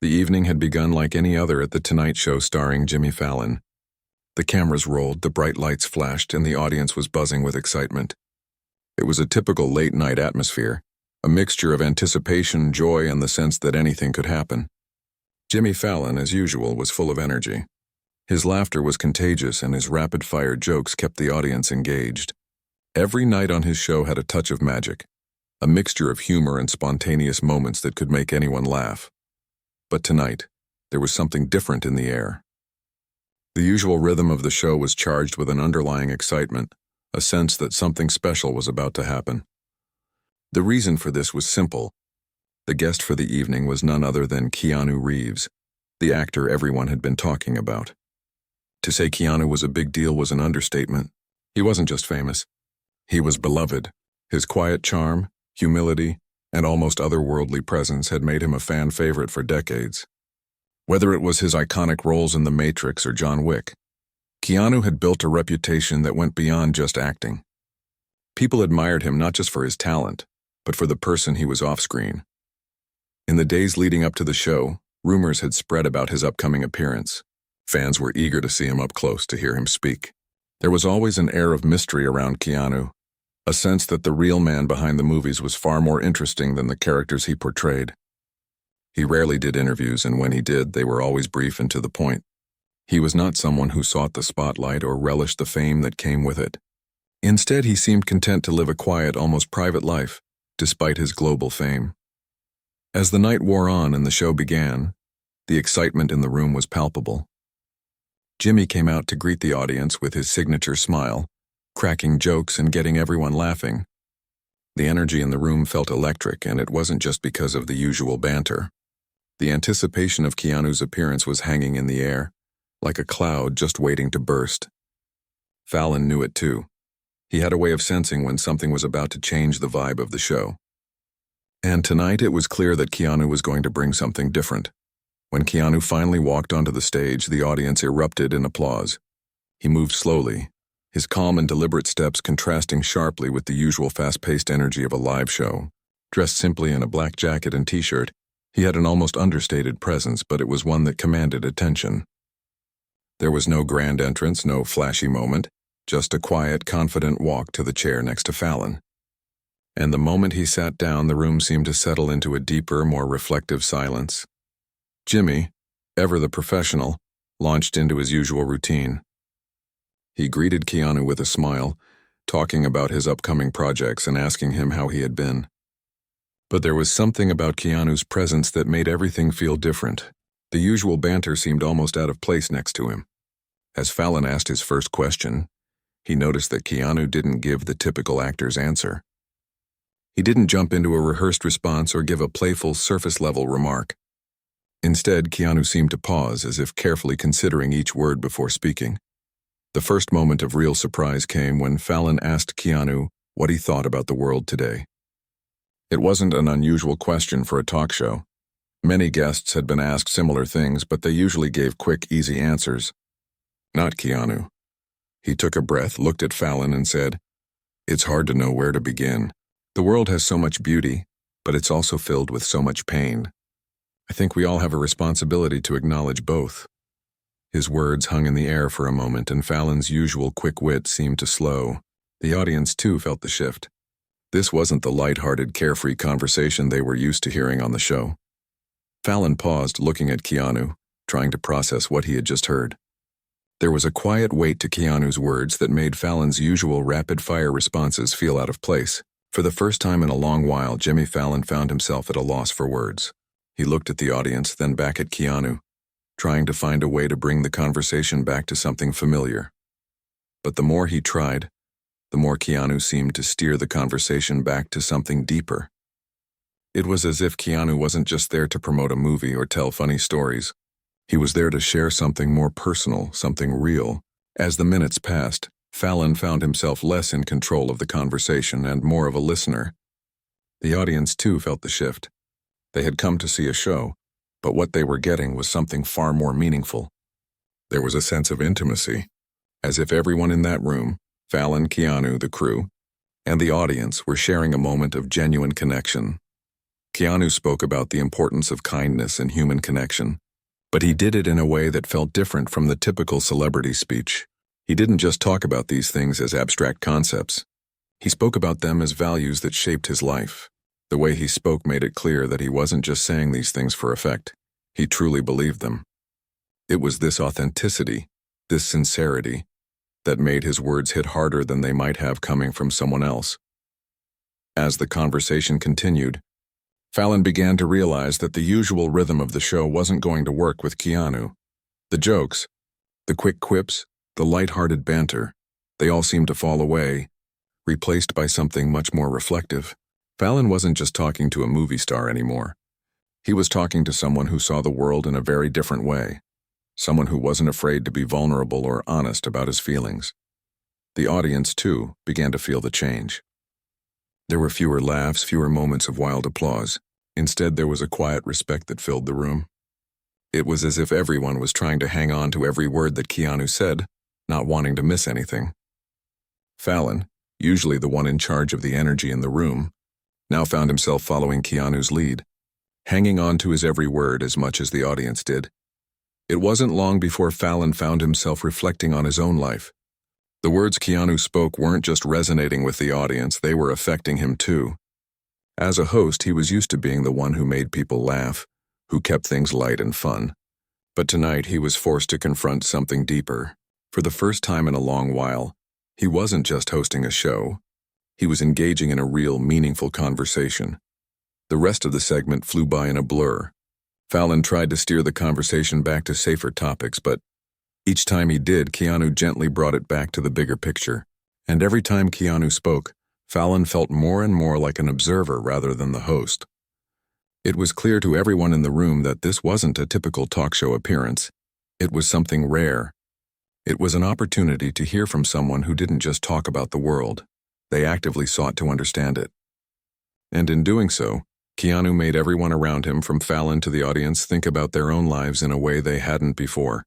The evening had begun like any other at The Tonight Show starring Jimmy Fallon. The cameras rolled, the bright lights flashed, and the audience was buzzing with excitement. It was a typical late-night atmosphere, a mixture of anticipation, joy, and the sense that anything could happen. Jimmy Fallon, as usual, was full of energy. His laughter was contagious, and his rapid-fire jokes kept the audience engaged. Every night on his show had a touch of magic, a mixture of humor and spontaneous moments that could make anyone laugh. But tonight, there was something different in the air. The usual rhythm of the show was charged with an underlying excitement, a sense that something special was about to happen. The reason for this was simple. The guest for the evening was none other than Keanu Reeves, the actor everyone had been talking about. To say Keanu was a big deal was an understatement. He wasn't just famous. He was beloved. His quiet charm, humility, and almost otherworldly presence had made him a fan favorite for decades. Whether it was his iconic roles in The Matrix or John Wick, Keanu had built a reputation that went beyond just acting. People admired him not just for his talent, but for the person he was off-screen. In the days leading up to the show, rumors had spread about his upcoming appearance. Fans were eager to see him up close, to hear him speak. There was always an air of mystery around Keanu, a sense that the real man behind the movies was far more interesting than the characters he portrayed. He rarely did interviews, and when he did, they were always brief and to the point. He was not someone who sought the spotlight or relished the fame that came with it. Instead, he seemed content to live a quiet, almost private life, despite his global fame. As the night wore on and the show began, the excitement in the room was palpable. Jimmy came out to greet the audience with his signature smile, cracking jokes and getting everyone laughing. The energy in the room felt electric, and it wasn't just because of the usual banter. The anticipation of Keanu's appearance was hanging in the air, like a cloud just waiting to burst. Fallon knew it too. He had a way of sensing when something was about to change the vibe of the show. And tonight it was clear that Keanu was going to bring something different. When Keanu finally walked onto the stage, the audience erupted in applause. He moved slowly, his calm and deliberate steps contrasting sharply with the usual fast-paced energy of a live show. Dressed simply in a black jacket and t-shirt, he had an almost understated presence, but it was one that commanded attention. There was no grand entrance, no flashy moment, just a quiet, confident walk to the chair next to Fallon. And the moment he sat down, the room seemed to settle into a deeper, more reflective silence. Jimmy, ever the professional, launched into his usual routine. He greeted Keanu with a smile, talking about his upcoming projects and asking him how he had been. But there was something about Keanu's presence that made everything feel different. The usual banter seemed almost out of place next to him. As Fallon asked his first question, he noticed that Keanu didn't give the typical actor's answer. He didn't jump into a rehearsed response or give a playful, surface-level remark. Instead, Keanu seemed to pause, as if carefully considering each word before speaking. The first moment of real surprise came when Fallon asked Keanu what he thought about the world today. It wasn't an unusual question for a talk show. Many guests had been asked similar things, but they usually gave quick, easy answers. Not Keanu. He took a breath, looked at Fallon, and said, "It's hard to know where to begin. The world has so much beauty, but it's also filled with so much pain. I think we all have a responsibility to acknowledge both." His words hung in the air for a moment, and Fallon's usual quick wit seemed to slow. The audience, too, felt the shift. This wasn't the light-hearted, carefree conversation they were used to hearing on the show. Fallon paused, looking at Keanu, trying to process what he had just heard. There was a quiet weight to Keanu's words that made Fallon's usual rapid-fire responses feel out of place. For the first time in a long while, Jimmy Fallon found himself at a loss for words. He looked at the audience, then back at Keanu, trying to find a way to bring the conversation back to something familiar. But the more he tried, the more Keanu seemed to steer the conversation back to something deeper. It was as if Keanu wasn't just there to promote a movie or tell funny stories. He was there to share something more personal, something real. As the minutes passed, Fallon found himself less in control of the conversation and more of a listener. The audience, too, felt the shift. They had come to see a show, but what they were getting was something far more meaningful. There was a sense of intimacy, as if everyone in that room, Fallon, Keanu, the crew, and the audience were sharing a moment of genuine connection. Keanu spoke about the importance of kindness and human connection, but he did it in a way that felt different from the typical celebrity speech. He didn't just talk about these things as abstract concepts. He spoke about them as values that shaped his life. The way he spoke made it clear that he wasn't just saying these things for effect. He truly believed them. It was this authenticity, this sincerity, that made his words hit harder than they might have coming from someone else. As the conversation continued, Fallon began to realize that the usual rhythm of the show wasn't going to work with Keanu. The jokes, the quick quips, the light-hearted banter, they all seemed to fall away, replaced by something much more reflective. Fallon wasn't just talking to a movie star anymore. He was talking to someone who saw the world in a very different way, someone who wasn't afraid to be vulnerable or honest about his feelings. The audience, too, began to feel the change. There were fewer laughs, fewer moments of wild applause. Instead, there was a quiet respect that filled the room. It was as if everyone was trying to hang on to every word that Keanu said, not wanting to miss anything. Fallon, usually the one in charge of the energy in the room, now found himself following Keanu's lead, hanging on to his every word as much as the audience did. It wasn't long before Fallon found himself reflecting on his own life. The words Keanu spoke weren't just resonating with the audience, they were affecting him too. As a host, he was used to being the one who made people laugh, who kept things light and fun. But tonight he was forced to confront something deeper. For the first time in a long while, he wasn't just hosting a show. He was engaging in a real, meaningful conversation. The rest of the segment flew by in a blur. Fallon tried to steer the conversation back to safer topics, but each time he did, Keanu gently brought it back to the bigger picture. And every time Keanu spoke, Fallon felt more and more like an observer rather than the host. It was clear to everyone in the room that this wasn't a typical talk show appearance. It was something rare. It was an opportunity to hear from someone who didn't just talk about the world. They actively sought to understand it. And in doing so, Keanu made everyone around him, from Fallon to the audience, think about their own lives in a way they hadn't before.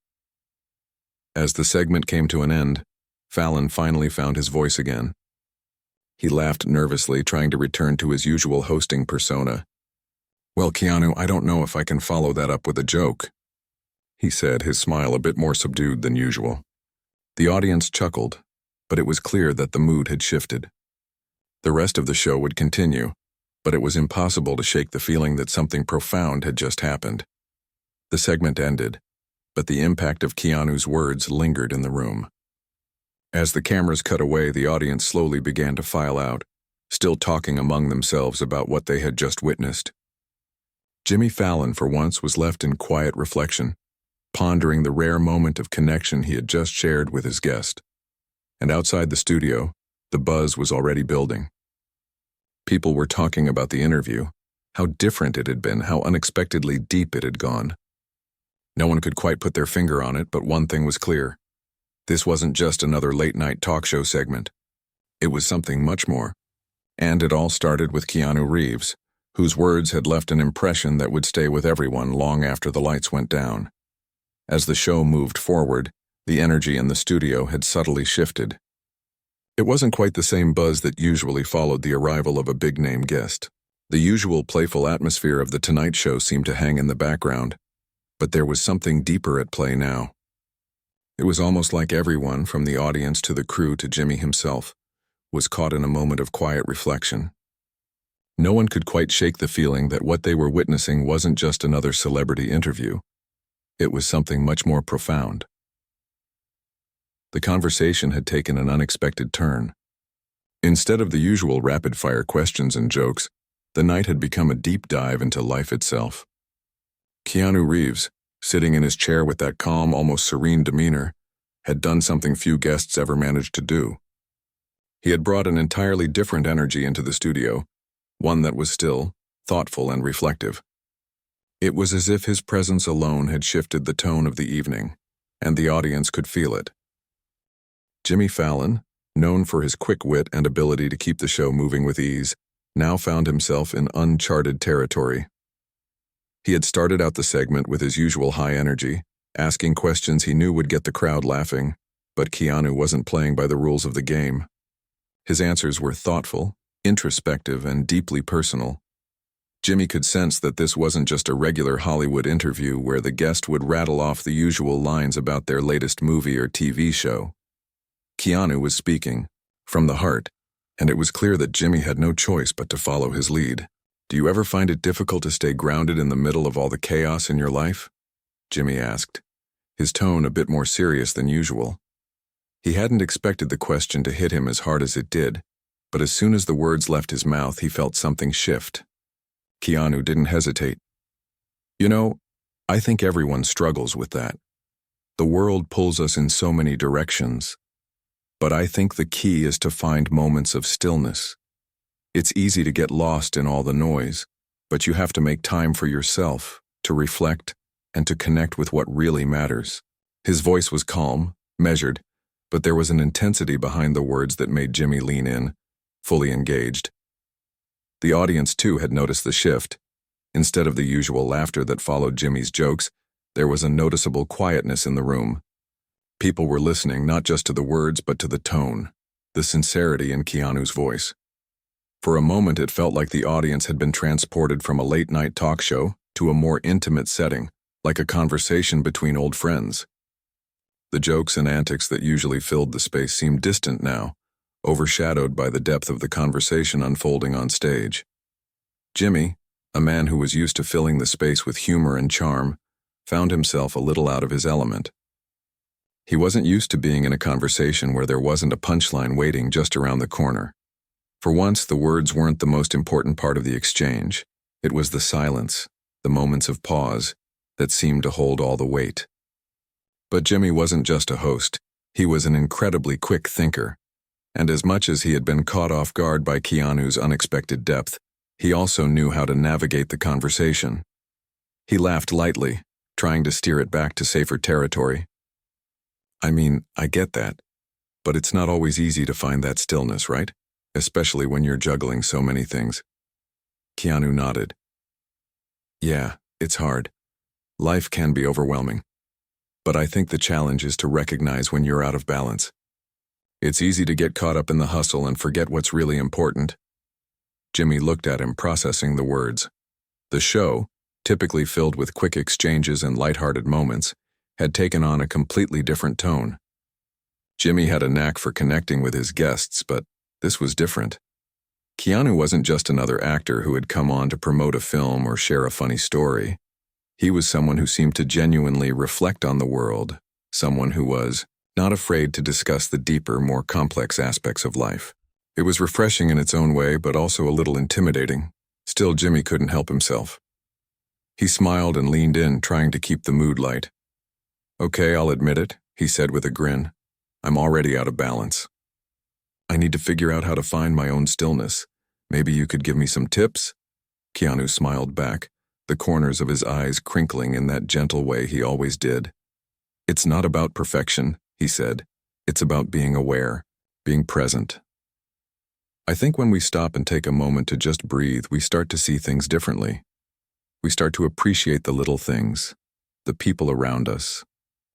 As the segment came to an end, Fallon finally found his voice again. He laughed nervously, trying to return to his usual hosting persona. "Well, Keanu, I don't know if I can follow that up with a joke," he said, his smile a bit more subdued than usual. The audience chuckled, but it was clear that the mood had shifted. The rest of the show would continue, but it was impossible to shake the feeling that something profound had just happened. The segment ended, but the impact of Keanu's words lingered in the room. As the cameras cut away, the audience slowly began to file out, still talking among themselves about what they had just witnessed. Jimmy Fallon, for once, was left in quiet reflection, pondering the rare moment of connection he had just shared with his guest. And outside the studio, the buzz was already building. People were talking about the interview, how different it had been, how unexpectedly deep it had gone. No one could quite put their finger on it, but one thing was clear. This wasn't just another late-night talk show segment. It was something much more. And it all started with Keanu Reeves, whose words had left an impression that would stay with everyone long after the lights went down. As the show moved forward, the energy in the studio had subtly shifted. It wasn't quite the same buzz that usually followed the arrival of a big-name guest. The usual playful atmosphere of The Tonight Show seemed to hang in the background, but there was something deeper at play now. It was almost like everyone, from the audience to the crew to Jimmy himself, was caught in a moment of quiet reflection. No one could quite shake the feeling that what they were witnessing wasn't just another celebrity interview. It was something much more profound. The conversation had taken an unexpected turn. Instead of the usual rapid-fire questions and jokes, the night had become a deep dive into life itself. Keanu Reeves, sitting in his chair with that calm, almost serene demeanor, had done something few guests ever managed to do. He had brought an entirely different energy into the studio, one that was still, thoughtful, and reflective. It was as if his presence alone had shifted the tone of the evening, and the audience could feel it. Jimmy Fallon, known for his quick wit and ability to keep the show moving with ease, now found himself in uncharted territory. He had started out the segment with his usual high energy, asking questions he knew would get the crowd laughing, but Keanu wasn't playing by the rules of the game. His answers were thoughtful, introspective, and deeply personal. Jimmy could sense that this wasn't just a regular Hollywood interview where the guest would rattle off the usual lines about their latest movie or TV show. Keanu was speaking, from the heart, and it was clear that Jimmy had no choice but to follow his lead. "Do you ever find it difficult to stay grounded in the middle of all the chaos in your life?" Jimmy asked, his tone a bit more serious than usual. He hadn't expected the question to hit him as hard as it did, but as soon as the words left his mouth, he felt something shift. Keanu didn't hesitate. "You know, I think everyone struggles with that. The world pulls us in so many directions, but I think the key is to find moments of stillness. It's easy to get lost in all the noise, but you have to make time for yourself, to reflect, and to connect with what really matters." His voice was calm, measured, but there was an intensity behind the words that made Jimmy lean in, fully engaged. The audience, too, had noticed the shift. Instead of the usual laughter that followed Jimmy's jokes, there was a noticeable quietness in the room. People were listening not just to the words but to the tone, the sincerity in Keanu's voice. For a moment it felt like the audience had been transported from a late-night talk show to a more intimate setting, like a conversation between old friends. The jokes and antics that usually filled the space seemed distant now, overshadowed by the depth of the conversation unfolding on stage. Jimmy, a man who was used to filling the space with humor and charm, found himself a little out of his element. He wasn't used to being in a conversation where there wasn't a punchline waiting just around the corner. For once, the words weren't the most important part of the exchange. It was the silence, the moments of pause, that seemed to hold all the weight. But Jimmy wasn't just a host. He was an incredibly quick thinker. And as much as he had been caught off guard by Keanu's unexpected depth, he also knew how to navigate the conversation. He laughed lightly, trying to steer it back to safer territory. "I mean, I get that, but it's not always easy to find that stillness, right? Especially when you're juggling so many things." Keanu nodded. "Yeah, it's hard. Life can be overwhelming. But I think the challenge is to recognize when you're out of balance. It's easy to get caught up in the hustle and forget what's really important." Jimmy looked at him, processing the words. The show, typically filled with quick exchanges and lighthearted moments, had taken on a completely different tone. Jimmy had a knack for connecting with his guests, but this was different. Keanu wasn't just another actor who had come on to promote a film or share a funny story. He was someone who seemed to genuinely reflect on the world, someone who was not afraid to discuss the deeper, more complex aspects of life. It was refreshing in its own way, but also a little intimidating. Still, Jimmy couldn't help himself. He smiled and leaned in, trying to keep the mood light. "Okay, I'll admit it," he said with a grin. "I'm already out of balance. I need to figure out how to find my own stillness. Maybe you could give me some tips?" Keanu smiled back, the corners of his eyes crinkling in that gentle way he always did. "It's not about perfection," he said. "It's about being aware, being present. I think when we stop and take a moment to just breathe, we start to see things differently. We start to appreciate the little things, the people around us,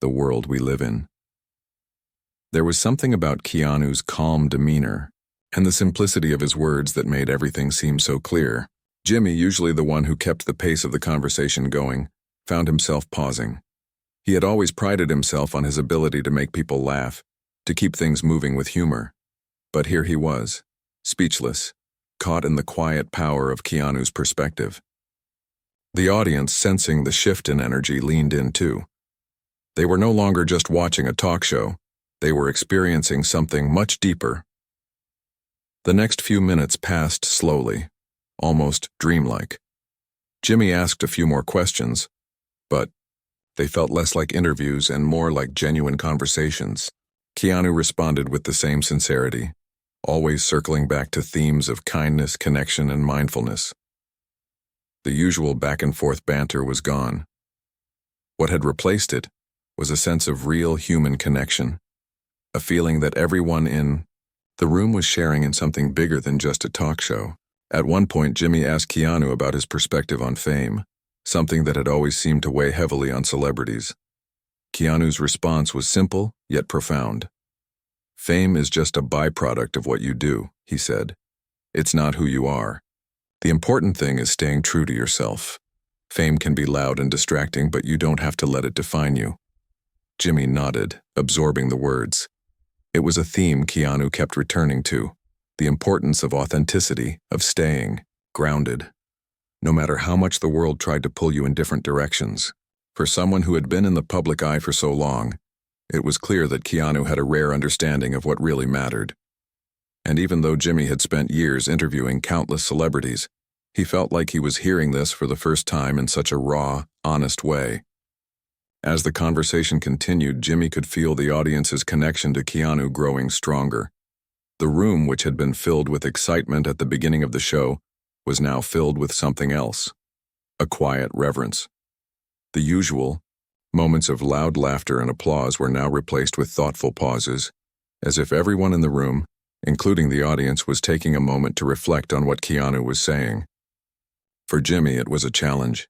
the world we live in." There was something about Keanu's calm demeanor and the simplicity of his words that made everything seem so clear. Jimmy, usually the one who kept the pace of the conversation going, found himself pausing. He had always prided himself on his ability to make people laugh, to keep things moving with humor. But here he was, speechless, caught in the quiet power of Keanu's perspective. The audience, sensing the shift in energy, leaned in too. They were no longer just watching a talk show. They were experiencing something much deeper. The next few minutes passed slowly, almost dreamlike. Jimmy asked a few more questions, but they felt less like interviews and more like genuine conversations. Keanu responded with the same sincerity, always circling back to themes of kindness, connection, and mindfulness. The usual back-and-forth banter was gone. What had replaced it was a sense of real human connection, a feeling that everyone in the room was sharing in something bigger than just a talk show. At one point, Jimmy asked Keanu about his perspective on fame, something that had always seemed to weigh heavily on celebrities. Keanu's response was simple, yet profound. "Fame is just a byproduct of what you do," he said. "It's not who you are." The important thing is staying true to yourself. Fame can be loud and distracting, but you don't have to let it define you. Jimmy nodded, absorbing the words. It was a theme Keanu kept returning to, the importance of authenticity, of staying grounded. No matter how much the world tried to pull you in different directions. For someone who had been in the public eye for so long, it was clear that Keanu had a rare understanding of what really mattered. And even though Jimmy had spent years interviewing countless celebrities, he felt like he was hearing this for the first time in such a raw, honest way. As the conversation continued, Jimmy could feel the audience's connection to Keanu growing stronger. The room, which had been filled with excitement at the beginning of the show, was now filled with something else, a quiet reverence. The usual moments of loud laughter and applause were now replaced with thoughtful pauses, as if everyone in the room, including the audience, was taking a moment to reflect on what Keanu was saying. For Jimmy, it was a challenge.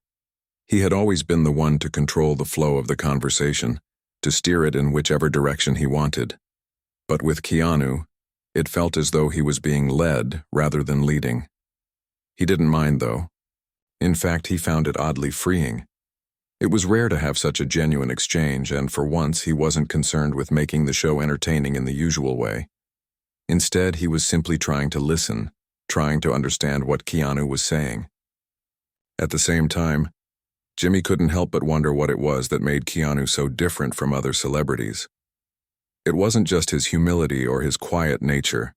He had always been the one to control the flow of the conversation, to steer it in whichever direction he wanted. But with Keanu, it felt as though he was being led rather than leading. He didn't mind, though. In fact, he found it oddly freeing. It was rare to have such a genuine exchange, and for once he wasn't concerned with making the show entertaining in the usual way. Instead, he was simply trying to listen, trying to understand what Keanu was saying. At the same time, Jimmy couldn't help but wonder what it was that made Keanu so different from other celebrities. It wasn't just his humility or his quiet nature.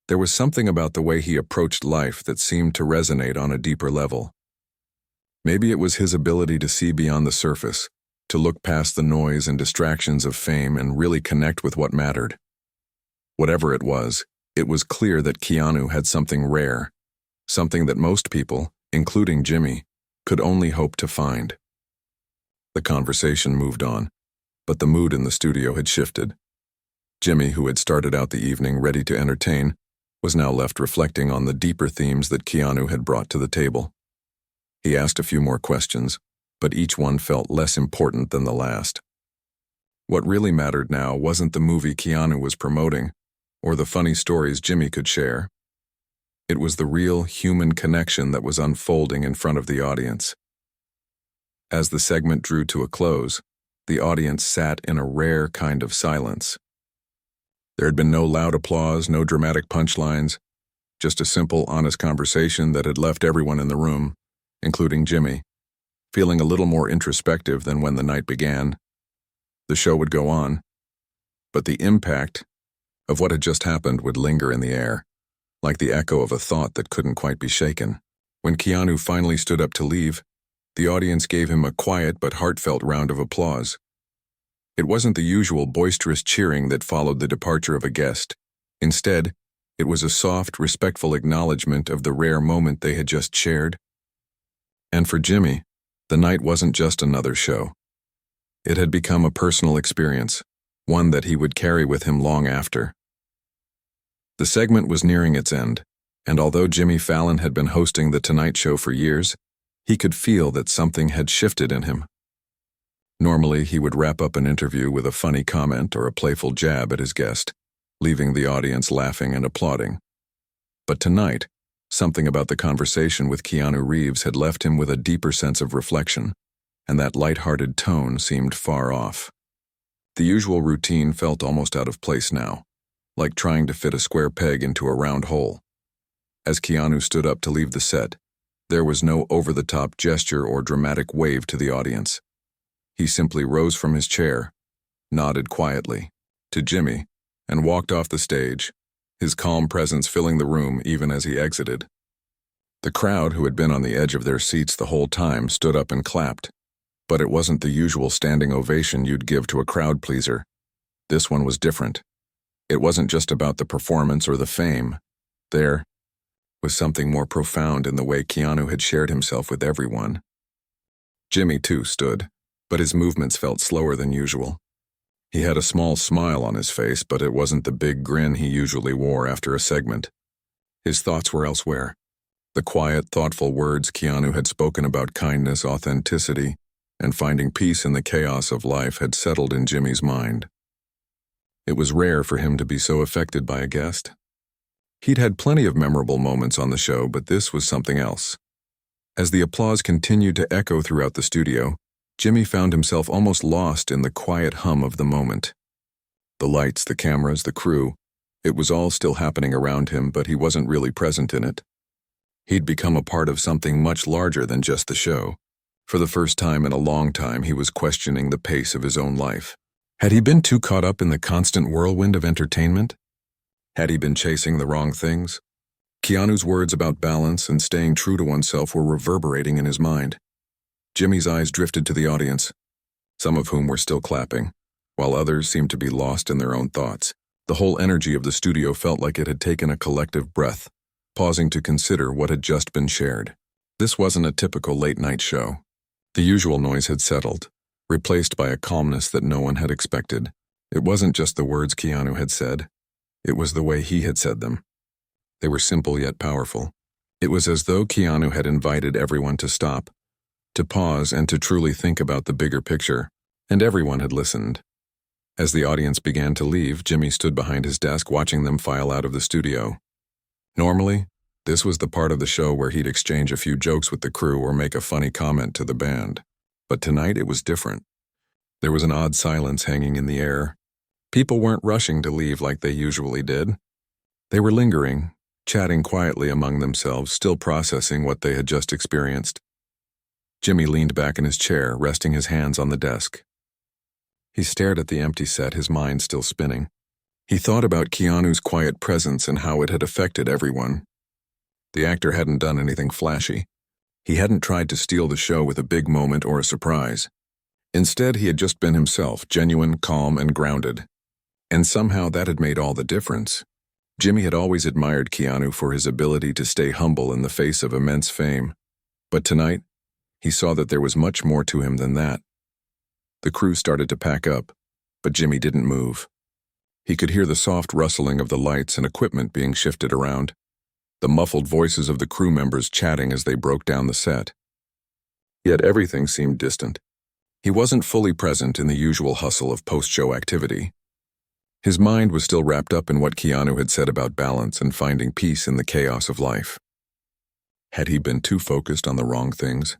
There was something about the way he approached life that seemed to resonate on a deeper level. Maybe it was his ability to see beyond the surface, to look past the noise and distractions of fame and really connect with what mattered. Whatever it was clear that Keanu had something rare, something that most people, including Jimmy, could only hope to find. The conversation moved on, but the mood in the studio had shifted. Jimmy, who had started out the evening ready to entertain, was now left reflecting on the deeper themes that Keanu had brought to the table. He asked a few more questions, but each one felt less important than the last. What really mattered now wasn't the movie Keanu was promoting, or the funny stories Jimmy could share. It was the real human connection that was unfolding in front of the audience. As the segment drew to a close, the audience sat in a rare kind of silence. There had been no loud applause, no dramatic punchlines, just a simple, honest conversation that had left everyone in the room, including Jimmy, feeling a little more introspective than when the night began. The show would go on, but the impact of what had just happened would linger in the air, like the echo of a thought that couldn't quite be shaken. When Keanu finally stood up to leave, the audience gave him a quiet but heartfelt round of applause. It wasn't the usual boisterous cheering that followed the departure of a guest. Instead, it was a soft, respectful acknowledgement of the rare moment they had just shared. And for Jimmy, the night wasn't just another show. It had become a personal experience, one that he would carry with him long after. The segment was nearing its end, and although Jimmy Fallon had been hosting The Tonight Show for years, he could feel that something had shifted in him. Normally, he would wrap up an interview with a funny comment or a playful jab at his guest, leaving the audience laughing and applauding. But tonight, something about the conversation with Keanu Reeves had left him with a deeper sense of reflection, and that light-hearted tone seemed far off. The usual routine felt almost out of place now, like trying to fit a square peg into a round hole. As Keanu stood up to leave the set, there was no over-the-top gesture or dramatic wave to the audience. He simply rose from his chair, nodded quietly to Jimmy, and walked off the stage, his calm presence filling the room even as he exited. The crowd, who had been on the edge of their seats the whole time, stood up and clapped, but it wasn't the usual standing ovation you'd give to a crowd pleaser. This one was different. It wasn't just about the performance or the fame. There was something more profound in the way Keanu had shared himself with everyone. Jimmy, too, stood, but his movements felt slower than usual. He had a small smile on his face, but it wasn't the big grin he usually wore after a segment. His thoughts were elsewhere. The quiet, thoughtful words Keanu had spoken about kindness, authenticity, and finding peace in the chaos of life had settled in Jimmy's mind. It was rare for him to be so affected by a guest. He'd had plenty of memorable moments on the show, but this was something else. As the applause continued to echo throughout the studio, Jimmy found himself almost lost in the quiet hum of the moment. The lights, the cameras, the crew, it was all still happening around him, but he wasn't really present in it. He'd become a part of something much larger than just the show. For the first time in a long time, he was questioning the pace of his own life. Had he been too caught up in the constant whirlwind of entertainment? Had he been chasing the wrong things? Keanu's words about balance and staying true to oneself were reverberating in his mind. Jimmy's eyes drifted to the audience, some of whom were still clapping, while others seemed to be lost in their own thoughts. The whole energy of the studio felt like it had taken a collective breath, pausing to consider what had just been shared. This wasn't a typical late-night show. The usual noise had settled, replaced by a calmness that no one had expected. It wasn't just the words Keanu had said. It was the way he had said them. They were simple yet powerful. It was as though Keanu had invited everyone to stop, to pause and to truly think about the bigger picture, and everyone had listened. As the audience began to leave, Jimmy stood behind his desk watching them file out of the studio. Normally, this was the part of the show where he'd exchange a few jokes with the crew or make a funny comment to the band. But tonight it was different. There was an odd silence hanging in the air. People weren't rushing to leave like they usually did. They were lingering, chatting quietly among themselves, still processing what they had just experienced. Jimmy leaned back in his chair, resting his hands on the desk. He stared at the empty set, his mind still spinning. He thought about Keanu's quiet presence and how it had affected everyone. The actor hadn't done anything flashy. He hadn't tried to steal the show with a big moment or a surprise. Instead, he had just been himself, genuine, calm, and grounded. And somehow that had made all the difference. Jimmy had always admired Keanu for his ability to stay humble in the face of immense fame. But tonight, he saw that there was much more to him than that. The crew started to pack up, but Jimmy didn't move. He could hear the soft rustling of the lights and equipment being shifted around, the muffled voices of the crew members chatting as they broke down the set. Yet everything seemed distant. He wasn't fully present in the usual hustle of post-show activity. His mind was still wrapped up in what Keanu had said about balance and finding peace in the chaos of life. Had he been too focused on the wrong things?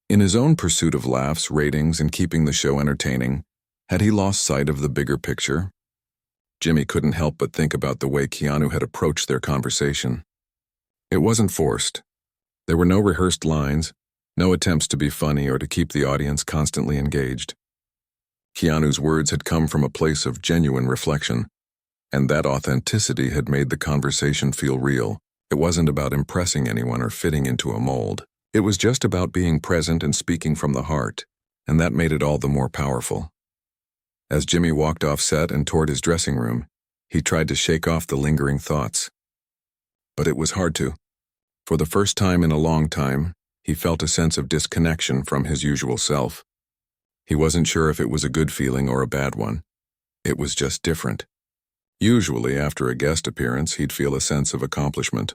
In his own pursuit of laughs, ratings, and keeping the show entertaining, had he lost sight of the bigger picture? Jimmy couldn't help but think about the way Keanu had approached their conversation. It wasn't forced. There were no rehearsed lines, no attempts to be funny or to keep the audience constantly engaged. Keanu's words had come from a place of genuine reflection, and that authenticity had made the conversation feel real. It wasn't about impressing anyone or fitting into a mold. It was just about being present and speaking from the heart, and that made it all the more powerful. As Jimmy walked off set and toward his dressing room, he tried to shake off the lingering thoughts. But it was hard to. For the first time in a long time, he felt a sense of disconnection from his usual self. He wasn't sure if it was a good feeling or a bad one. It was just different. Usually, after a guest appearance, he'd feel a sense of accomplishment.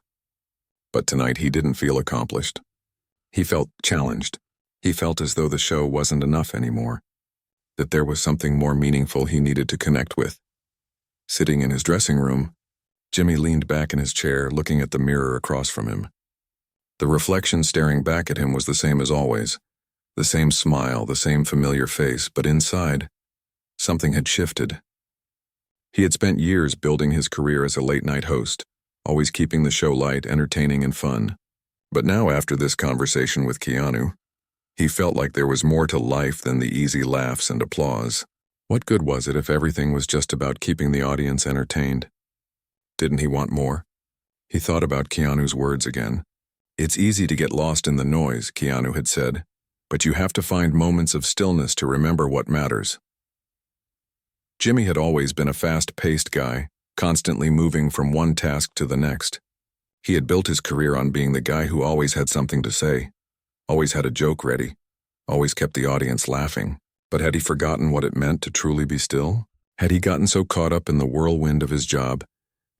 But tonight he didn't feel accomplished. He felt challenged. He felt as though the show wasn't enough anymore, that there was something more meaningful he needed to connect with. Sitting in his dressing room, Jimmy leaned back in his chair, looking at the mirror across from him. The reflection staring back at him was the same as always. The same smile, the same familiar face, but inside, something had shifted. He had spent years building his career as a late-night host, always keeping the show light, entertaining, and fun. But now, after this conversation with Keanu, he felt like there was more to life than the easy laughs and applause. What good was it if everything was just about keeping the audience entertained? Didn't he want more? He thought about Keanu's words again. "It's easy to get lost in the noise," Keanu had said. But you have to find moments of stillness to remember what matters. Jimmy had always been a fast-paced guy, constantly moving from one task to the next. He had built his career on being the guy who always had something to say, always had a joke ready, always kept the audience laughing. But had he forgotten what it meant to truly be still? Had he gotten so caught up in the whirlwind of his job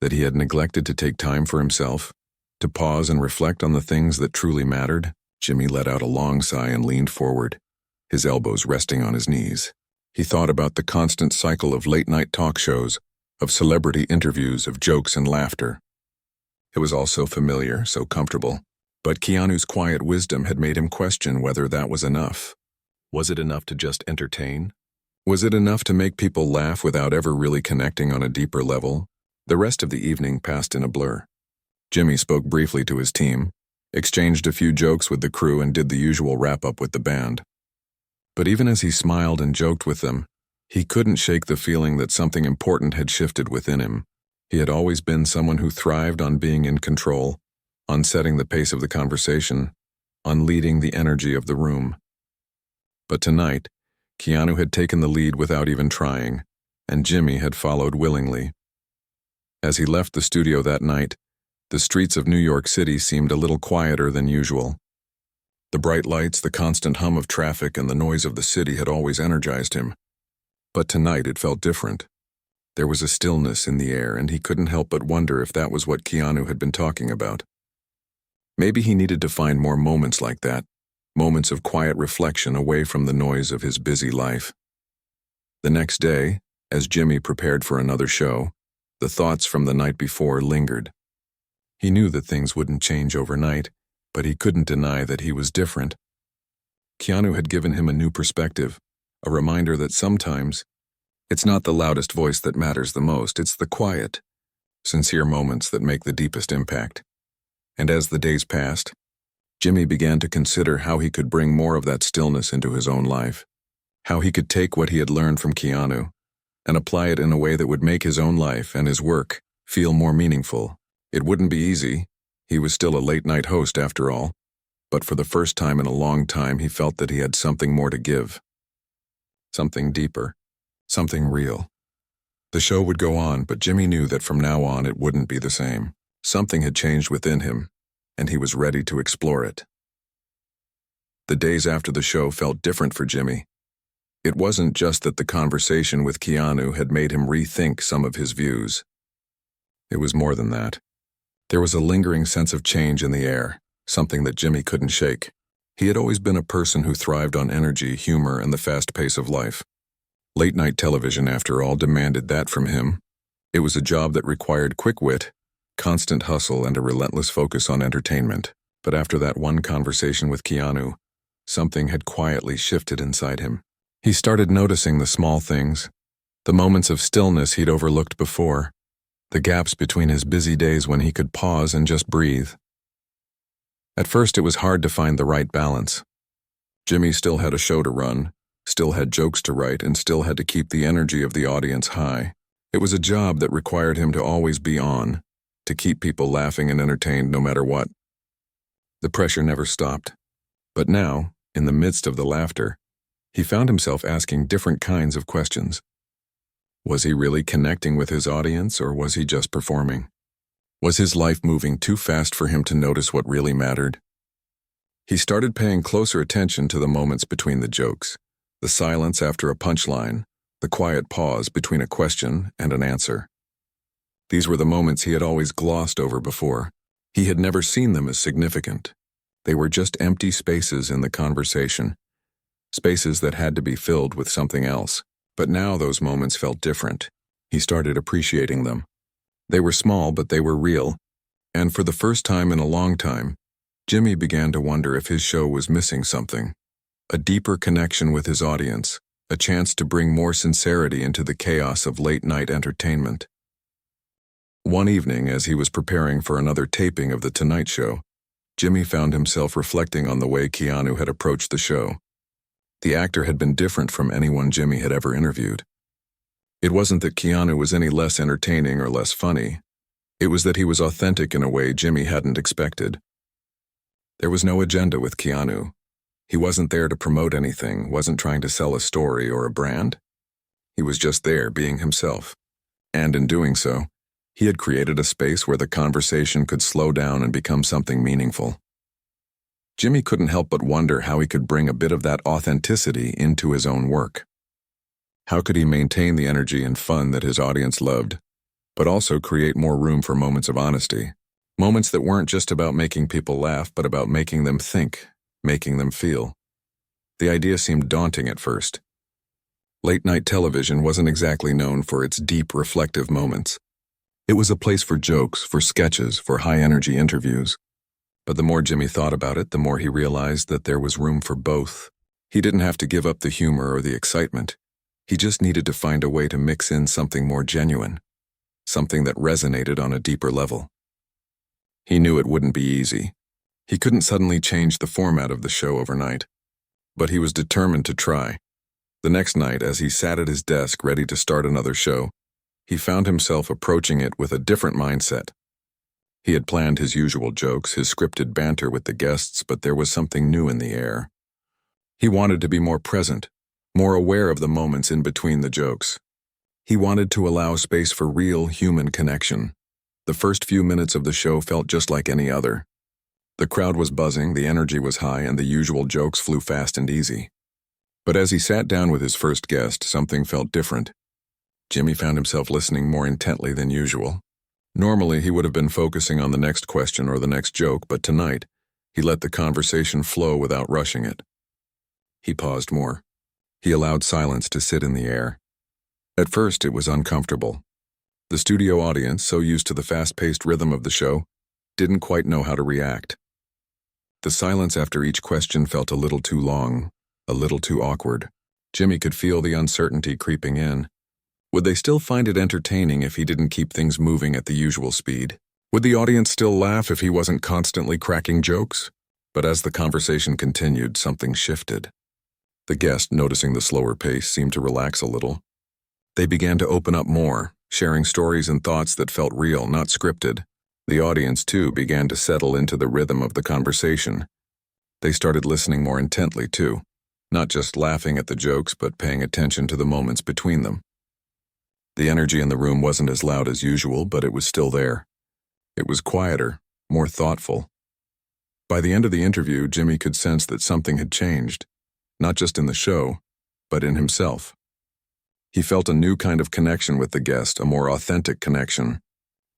that he had neglected to take time for himself, to pause and reflect on the things that truly mattered? Jimmy let out a long sigh and leaned forward, his elbows resting on his knees. He thought about the constant cycle of late-night talk shows, of celebrity interviews, of jokes and laughter. It was all so familiar, so comfortable. But Keanu's quiet wisdom had made him question whether that was enough. Was it enough to just entertain? Was it enough to make people laugh without ever really connecting on a deeper level? The rest of the evening passed in a blur. Jimmy spoke briefly to his team, exchanged a few jokes with the crew, and did the usual wrap-up with the band. But even as he smiled and joked with them, he couldn't shake the feeling that something important had shifted within him. He had always been someone who thrived on being in control, on setting the pace of the conversation, on leading the energy of the room. But tonight, Keanu had taken the lead without even trying, and Jimmy had followed willingly. As he left the studio that night, the streets of New York City seemed a little quieter than usual. The bright lights, the constant hum of traffic, and the noise of the city had always energized him. But tonight it felt different. There was a stillness in the air, and he couldn't help but wonder if that was what Keanu had been talking about. Maybe he needed to find more moments like that, moments of quiet reflection away from the noise of his busy life. The next day, as Jimmy prepared for another show, the thoughts from the night before lingered. He knew that things wouldn't change overnight, but he couldn't deny that he was different. Keanu had given him a new perspective, a reminder that sometimes it's not the loudest voice that matters the most, it's the quiet, sincere moments that make the deepest impact. And as the days passed, Jimmy began to consider how he could bring more of that stillness into his own life, how he could take what he had learned from Keanu and apply it in a way that would make his own life and his work feel more meaningful. It wouldn't be easy. He was still a late-night host after all, but for the first time in a long time he felt that he had something more to give. Something deeper, something real. The show would go on, but Jimmy knew that from now on it wouldn't be the same. Something had changed within him, and he was ready to explore it. The days after the show felt different for Jimmy. It wasn't just that the conversation with Keanu had made him rethink some of his views. It was more than that. There was a lingering sense of change in the air, something that Jimmy couldn't shake. He had always been a person who thrived on energy, humor, and the fast pace of life. Late-night television, after all, demanded that from him. It was a job that required quick wit, constant hustle, and a relentless focus on entertainment. But after that one conversation with Keanu, something had quietly shifted inside him. He started noticing the small things, the moments of stillness he'd overlooked before, the gaps between his busy days when he could pause and just breathe. At first, it was hard to find the right balance. Jimmy still had a show to run, still had jokes to write, and still had to keep the energy of the audience high. It was a job that required him to always be on, to keep people laughing and entertained no matter what. The pressure never stopped. But now, in the midst of the laughter, he found himself asking different kinds of questions. Was he really connecting with his audience, or was he just performing? Was his life moving too fast for him to notice what really mattered? He started paying closer attention to the moments between the jokes, the silence after a punchline, the quiet pause between a question and an answer. These were the moments he had always glossed over before. He had never seen them as significant. They were just empty spaces in the conversation, spaces that had to be filled with something else. But now those moments felt different. He started appreciating them. They were small, but they were real. And for the first time in a long time, Jimmy began to wonder if his show was missing something. A deeper connection with his audience, a chance to bring more sincerity into the chaos of late-night entertainment. One evening, as he was preparing for another taping of The Tonight Show, Jimmy found himself reflecting on the way Keanu had approached the show. The actor had been different from anyone Jimmy had ever interviewed. It wasn't that Keanu was any less entertaining or less funny. It was that he was authentic in a way Jimmy hadn't expected. There was no agenda with Keanu. He wasn't there to promote anything, wasn't trying to sell a story or a brand. He was just there being himself. And in doing so, he had created a space where the conversation could slow down and become something meaningful. Jimmy couldn't help but wonder how he could bring a bit of that authenticity into his own work. How could he maintain the energy and fun that his audience loved, but also create more room for moments of honesty? Moments that weren't just about making people laugh, but about making them think, making them feel. The idea seemed daunting at first. Late-night television wasn't exactly known for its deep, reflective moments. It was a place for jokes, for sketches, for high-energy interviews. But the more Jimmy thought about it, the more he realized that there was room for both. He didn't have to give up the humor or the excitement. He just needed to find a way to mix in something more genuine, something that resonated on a deeper level. He knew it wouldn't be easy. He couldn't suddenly change the format of the show overnight, but he was determined to try. The next night, as he sat at his desk ready to start another show, he found himself approaching it with a different mindset. He had planned his usual jokes, his scripted banter with the guests, but there was something new in the air. He wanted to be more present, more aware of the moments in between the jokes. He wanted to allow space for real human connection. The first few minutes of the show felt just like any other. The crowd was buzzing, the energy was high, and the usual jokes flew fast and easy. But as he sat down with his first guest, something felt different. Jimmy found himself listening more intently than usual. Normally, he would have been focusing on the next question or the next joke, but tonight, he let the conversation flow without rushing it. He paused more. He allowed silence to sit in the air. At first, it was uncomfortable. The studio audience, so used to the fast-paced rhythm of the show, didn't quite know how to react. The silence after each question felt a little too long, a little too awkward. Jimmy could feel the uncertainty creeping in. Would they still find it entertaining if he didn't keep things moving at the usual speed? Would the audience still laugh if he wasn't constantly cracking jokes? But as the conversation continued, something shifted. The guest, noticing the slower pace, seemed to relax a little. They began to open up more, sharing stories and thoughts that felt real, not scripted. The audience, too, began to settle into the rhythm of the conversation. They started listening more intently, too, not just laughing at the jokes, but paying attention to the moments between them. The energy in the room wasn't as loud as usual, but it was still there. It was quieter, more thoughtful. By the end of the interview, Jimmy could sense that something had changed, not just in the show, but in himself. He felt a new kind of connection with the guest, a more authentic connection.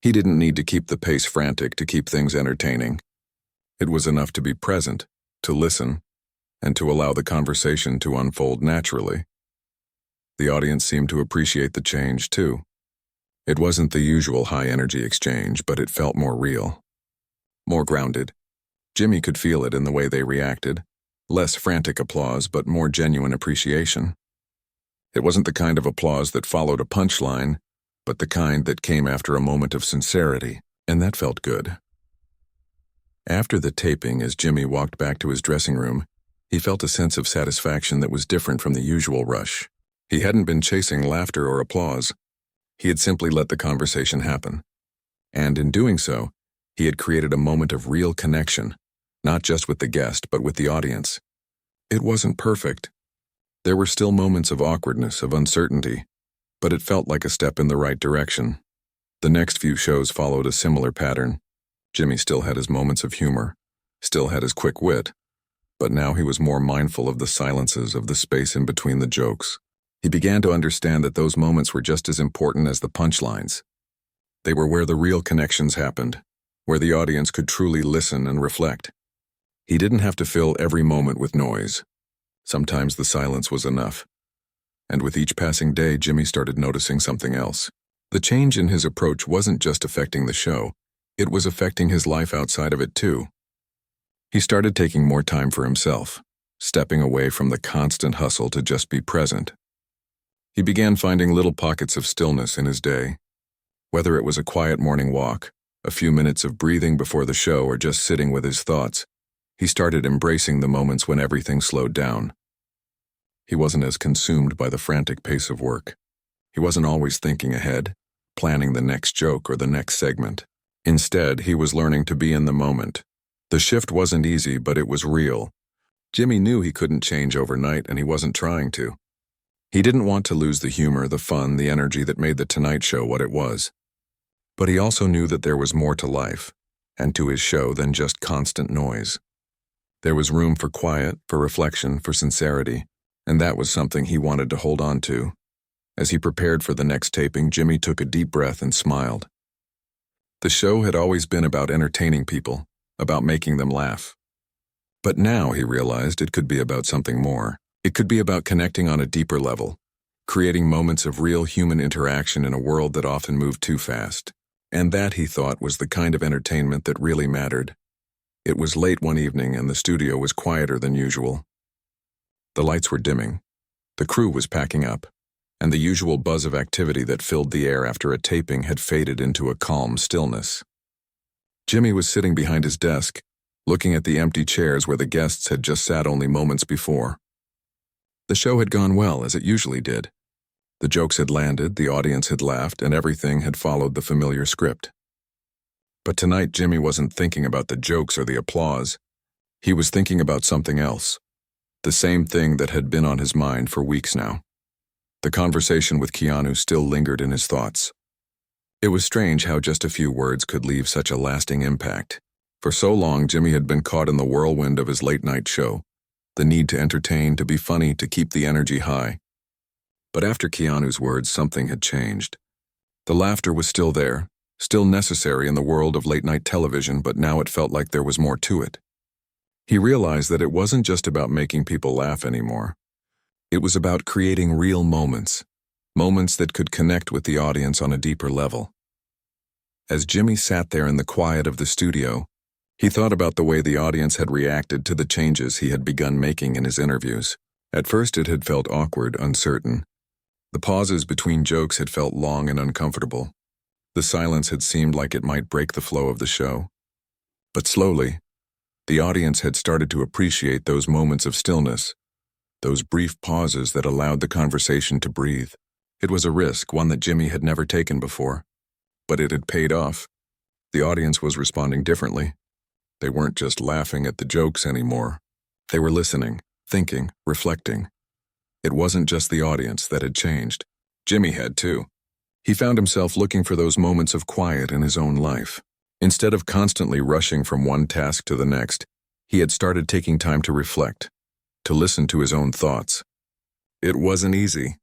He didn't need to keep the pace frantic to keep things entertaining. It was enough to be present, to listen, and to allow the conversation to unfold naturally. The audience seemed to appreciate the change, too. It wasn't the usual high-energy exchange, but it felt more real, more grounded. Jimmy could feel it in the way they reacted. Less frantic applause, but more genuine appreciation. It wasn't the kind of applause that followed a punchline, but the kind that came after a moment of sincerity, and that felt good. After the taping, as Jimmy walked back to his dressing room, he felt a sense of satisfaction that was different from the usual rush. He hadn't been chasing laughter or applause. He had simply let the conversation happen. And in doing so, he had created a moment of real connection, not just with the guest, but with the audience. It wasn't perfect. There were still moments of awkwardness, of uncertainty, but it felt like a step in the right direction. The next few shows followed a similar pattern. Jimmy still had his moments of humor, still had his quick wit, but now he was more mindful of the silences, of the space in between the jokes. He began to understand that those moments were just as important as the punchlines. They were where the real connections happened, where the audience could truly listen and reflect. He didn't have to fill every moment with noise. Sometimes the silence was enough. And with each passing day, Jimmy started noticing something else. The change in his approach wasn't just affecting the show, it was affecting his life outside of it too. He started taking more time for himself, stepping away from the constant hustle to just be present. He began finding little pockets of stillness in his day. Whether it was a quiet morning walk, a few minutes of breathing before the show, or just sitting with his thoughts, he started embracing the moments when everything slowed down. He wasn't as consumed by the frantic pace of work. He wasn't always thinking ahead, planning the next joke or the next segment. Instead, he was learning to be in the moment. The shift wasn't easy, but it was real. Jimmy knew he couldn't change overnight, and he wasn't trying to. He didn't want to lose the humor, the fun, the energy that made The Tonight Show what it was. But he also knew that there was more to life, and to his show, than just constant noise. There was room for quiet, for reflection, for sincerity, and that was something he wanted to hold on to. As he prepared for the next taping, Jimmy took a deep breath and smiled. The show had always been about entertaining people, about making them laugh. But now, he realized, it could be about something more. It could be about connecting on a deeper level, creating moments of real human interaction in a world that often moved too fast. And that, he thought, was the kind of entertainment that really mattered. It was late one evening and the studio was quieter than usual. The lights were dimming, the crew was packing up, and the usual buzz of activity that filled the air after a taping had faded into a calm stillness. Jimmy was sitting behind his desk, looking at the empty chairs where the guests had just sat only moments before. The show had gone well, as it usually did. The jokes had landed, the audience had laughed, and everything had followed the familiar script. But tonight, Jimmy wasn't thinking about the jokes or the applause. He was thinking about something else, the same thing that had been on his mind for weeks now. The conversation with Keanu still lingered in his thoughts. It was strange how just a few words could leave such a lasting impact. For so long, Jimmy had been caught in the whirlwind of his late-night show, the need to entertain, to be funny, to keep the energy high. But after Keanu's words, something had changed. The laughter was still there, still necessary in the world of late-night television, but now it felt like there was more to it. He realized that it wasn't just about making people laugh anymore. It was about creating real moments, moments that could connect with the audience on a deeper level. As Jimmy sat there in the quiet of the studio, he thought about the way the audience had reacted to the changes he had begun making in his interviews. At first it had felt awkward, uncertain. The pauses between jokes had felt long and uncomfortable. The silence had seemed like it might break the flow of the show. But slowly, the audience had started to appreciate those moments of stillness, those brief pauses that allowed the conversation to breathe. It was a risk, one that Jimmy had never taken before. But it had paid off. The audience was responding differently. They weren't just laughing at the jokes anymore. They were listening, thinking, reflecting. It wasn't just the audience that had changed. Jimmy had too. He found himself looking for those moments of quiet in his own life. Instead of constantly rushing from one task to the next, he had started taking time to reflect, to listen to his own thoughts. It wasn't easy.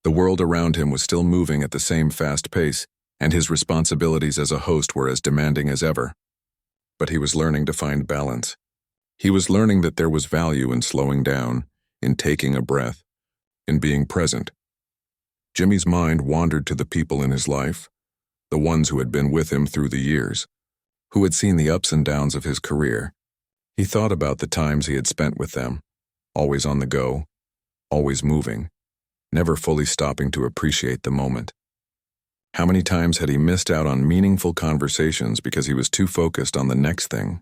The world around him was still moving at the same fast pace, and his responsibilities as a host were as demanding as ever. But he was learning to find balance. He was learning that there was value in slowing down, in taking a breath, in being present. Jimmy's mind wandered to the people in his life, the ones who had been with him through the years, who had seen the ups and downs of his career. He thought about the times he had spent with them, always on the go, always moving, never fully stopping to appreciate the moment. How many times had he missed out on meaningful conversations because he was too focused on the next thing,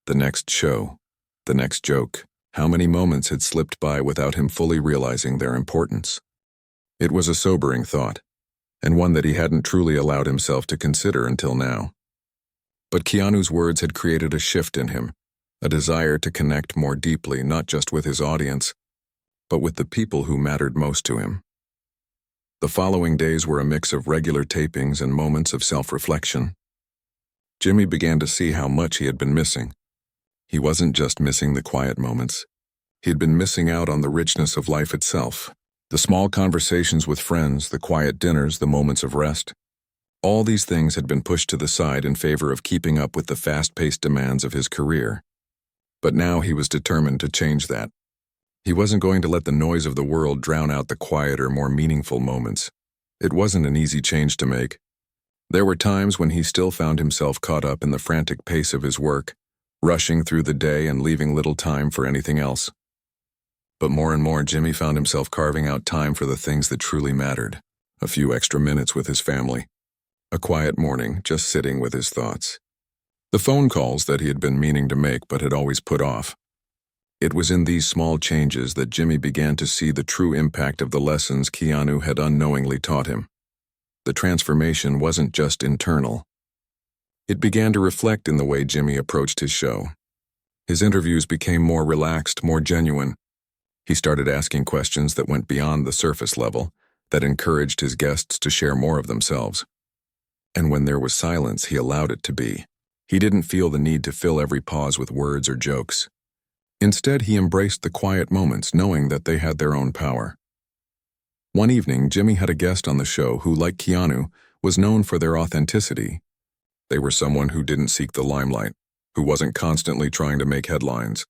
the next show, the next joke? How many moments had slipped by without him fully realizing their importance? It was a sobering thought, and one that he hadn't truly allowed himself to consider until now. But Keanu's words had created a shift in him, a desire to connect more deeply, not just with his audience, but with the people who mattered most to him. The following days were a mix of regular tapings and moments of self-reflection. Jimmy began to see how much he had been missing. He wasn't just missing the quiet moments. He had been missing out on the richness of life itself. The small conversations with friends, the quiet dinners, the moments of rest. All these things had been pushed to the side in favor of keeping up with the fast-paced demands of his career. But now he was determined to change that. He wasn't going to let the noise of the world drown out the quieter, more meaningful moments. It wasn't an easy change to make. There were times when he still found himself caught up in the frantic pace of his work, rushing through the day and leaving little time for anything else. But more and more, Jimmy found himself carving out time for the things that truly mattered. A few extra minutes with his family. A quiet morning, just sitting with his thoughts. The phone calls that he had been meaning to make but had always put off. It was in these small changes that Jimmy began to see the true impact of the lessons Keanu had unknowingly taught him. The transformation wasn't just internal. It began to reflect in the way Jimmy approached his show. His interviews became more relaxed, more genuine. He started asking questions that went beyond the surface level, that encouraged his guests to share more of themselves. And when there was silence, he allowed it to be. He didn't feel the need to fill every pause with words or jokes. Instead, he embraced the quiet moments, knowing that they had their own power. One evening, Jimmy had a guest on the show who, like Keanu, was known for their authenticity. They were someone who didn't seek the limelight, who wasn't constantly trying to make headlines.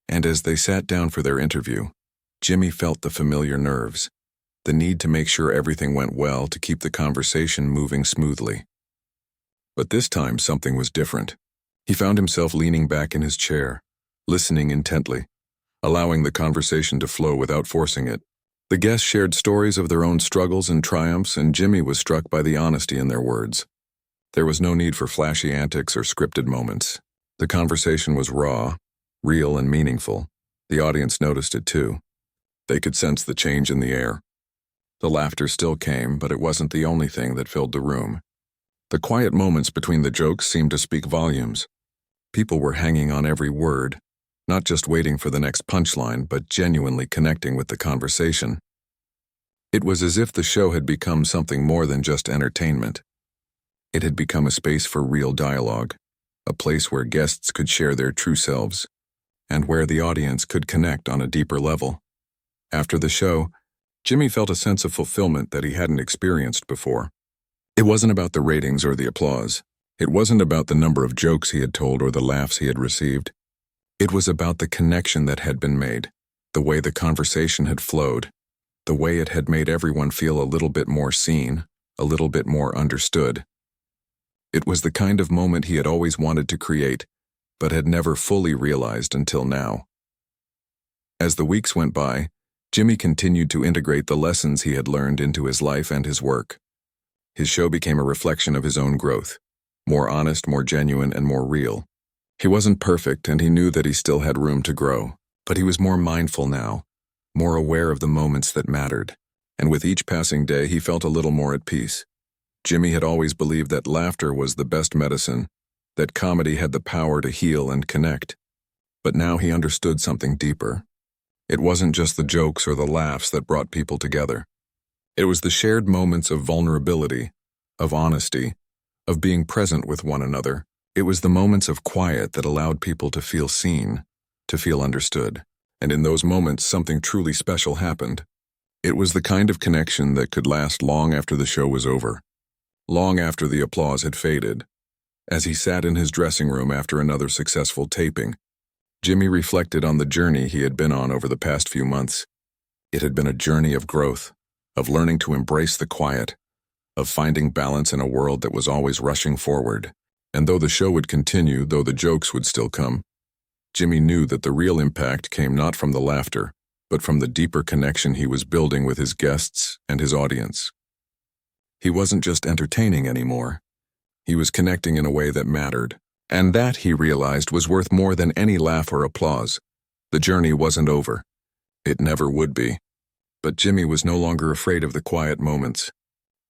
And as they sat down for their interview, Jimmy felt the familiar nerves, the need to make sure everything went well, to keep the conversation moving smoothly. But this time something was different. He found himself leaning back in his chair, listening intently, allowing the conversation to flow without forcing it. The guests shared stories of their own struggles and triumphs, and Jimmy was struck by the honesty in their words. There was no need for flashy antics or scripted moments. The conversation was raw, real, and meaningful. The audience noticed it too. They could sense the change in the air. The laughter still came, but it wasn't the only thing that filled the room. The quiet moments between the jokes seemed to speak volumes. People were hanging on every word, not just waiting for the next punchline, but genuinely connecting with the conversation. It was as if the show had become something more than just entertainment. It had become a space for real dialogue, a place where guests could share their true selves, and where the audience could connect on a deeper level. After the show, Jimmy felt a sense of fulfillment that he hadn't experienced before. It wasn't about the ratings or the applause. It wasn't about the number of jokes he had told or the laughs he had received. It was about the connection that had been made, the way the conversation had flowed, the way it had made everyone feel a little bit more seen, a little bit more understood. It was the kind of moment he had always wanted to create, but had never fully realized until now. As the weeks went by, Jimmy continued to integrate the lessons he had learned into his life and his work. His show became a reflection of his own growth, more honest, more genuine, and more real. He wasn't perfect, and he knew that he still had room to grow, but he was more mindful now, more aware of the moments that mattered, and with each passing day he felt a little more at peace. Jimmy had always believed that laughter was the best medicine, that comedy had the power to heal and connect. But now he understood something deeper. It wasn't just the jokes or the laughs that brought people together. It was the shared moments of vulnerability, of honesty, of being present with one another. It was the moments of quiet that allowed people to feel seen, to feel understood. And in those moments, something truly special happened. It was the kind of connection that could last long after the show was over, long after the applause had faded. As he sat in his dressing room after another successful taping, Jimmy reflected on the journey he had been on over the past few months. It had been a journey of growth, of learning to embrace the quiet, of finding balance in a world that was always rushing forward. And though the show would continue, though the jokes would still come, Jimmy knew that the real impact came not from the laughter, but from the deeper connection he was building with his guests and his audience. He wasn't just entertaining anymore. He was connecting in a way that mattered, and that, he realized, was worth more than any laugh or applause. The journey wasn't over. It never would be. But Jimmy was no longer afraid of the quiet moments.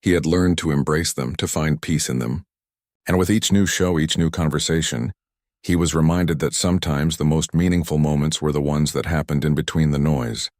He had learned to embrace them, to find peace in them. And with each new show, each new conversation, he was reminded that sometimes the most meaningful moments were the ones that happened in between the noise.